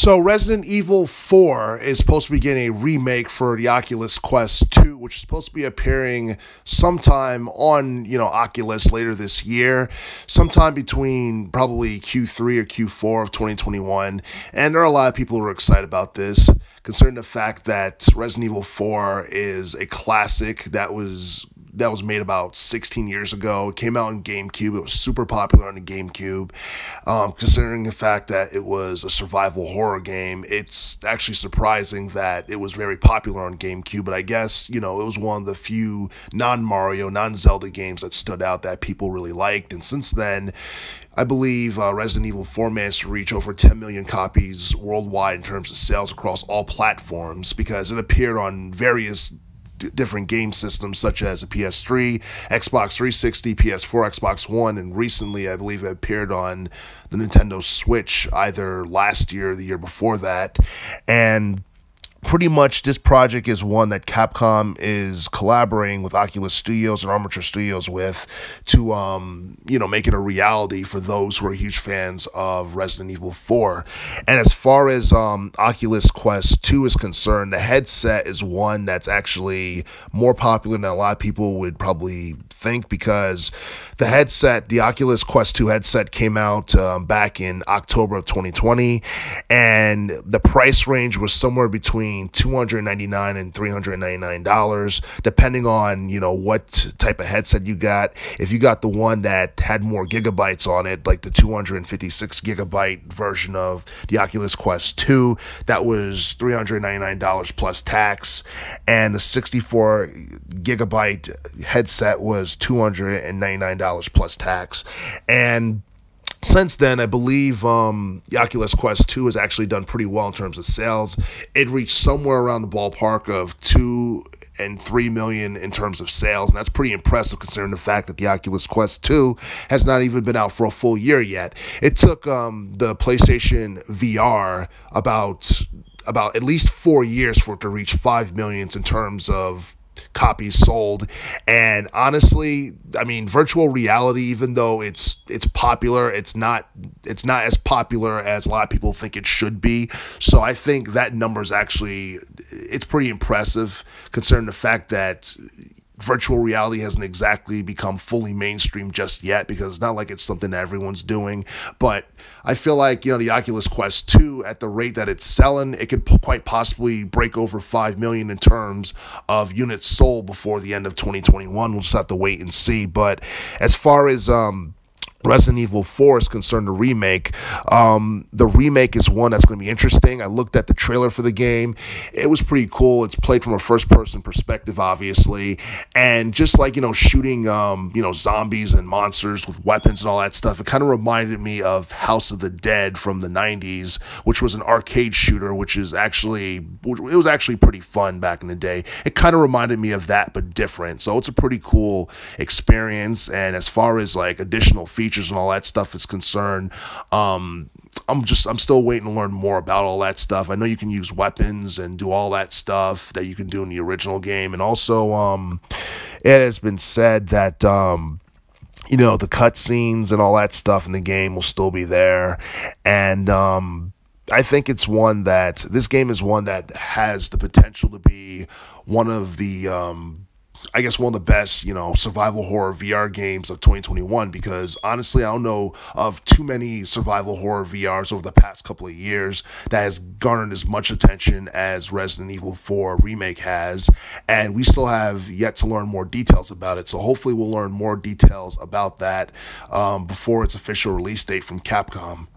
So Resident Evil 4 is supposed to be getting a remake for the Oculus Quest 2, which is supposed to be appearing sometime on, Oculus later this year, sometime between probably Q3 or Q4 of 2021. And there are a lot of people who are excited about this, considering the fact that Resident Evil 4 is a classic that was made about 16 years ago. It came out on GameCube. It was super popular on the GameCube. Considering the fact that it was a survival horror game, it's actually surprising that it was very popular on GameCube. But I guess, it was one of the few non-Mario, non-Zelda games that stood out that people really liked. And since then, I believe Resident Evil 4 managed to reach over 10 million copies worldwide in terms of sales across all platforms, because it appeared on various different game systems such as a PS3, Xbox 360, PS4, Xbox One, and recently I believe it appeared on the Nintendo Switch either last year or the year before that. And pretty much this project is one that Capcom is collaborating with Oculus Studios and Armature Studios with to, make it a reality for those who are huge fans of Resident Evil 4. And as far as Oculus Quest 2 is concerned, the headset is one that's actually more popular than a lot of people would probably think, because the Oculus Quest 2 headset came out back in October of 2020, and the price range was somewhere between $299 and $399, depending on, what type of headset you got. If you got the one that had more gigabytes on it, like the 256 gigabyte version of the Oculus Quest 2, that was $399 plus tax, and the 64 gigabyte headset was $299 plus tax. And since then, I believe the Oculus Quest 2 has actually done pretty well in terms of sales. It reached somewhere around the ballpark of 2 and 3 million in terms of sales, and that's pretty impressive considering the fact that the Oculus Quest 2 has not even been out for a full year yet. It took the PlayStation VR about at least 4 years for it to reach 5 million in terms of copies sold. And honestly, virtual reality, even though it's popular, it's not as popular as a lot of people think it should be. So I think that number is actually, it's pretty impressive considering the fact that virtual reality hasn't exactly become fully mainstream just yet, because it's not like it's something that everyone's doing. But I feel like, the Oculus Quest 2, at the rate that it's selling, it could quite possibly break over 5 million in terms of units sold before the end of 2021. We'll just have to wait and see. But as far as Resident Evil 4 is concerned, the remake is one that's going to be interesting. I looked at the trailer for the game. It was pretty cool. It's played from a first-person perspective, obviously, and just like, shooting, zombies and monsters with weapons and all that stuff, it kind of reminded me of House of the Dead from the 90s, which was an arcade shooter, it was actually pretty fun back in the day. It kind of reminded me of that, but different. So it's a pretty cool experience. And as far as like additional features and all that stuff is concerned, I'm still waiting to learn more about all that stuff. I know you can use weapons and do all that stuff that you can do in the original game. And also, it has been said that the cutscenes and all that stuff in the game will still be there. And I think this game is one that has the potential to be one of the one of the best, survival horror VR games of 2021, because honestly, I don't know of too many survival horror VRs over the past couple of years that has garnered as much attention as Resident Evil 4 Remake has, and we still have yet to learn more details about it. So hopefully we'll learn more details about that before its official release date from Capcom.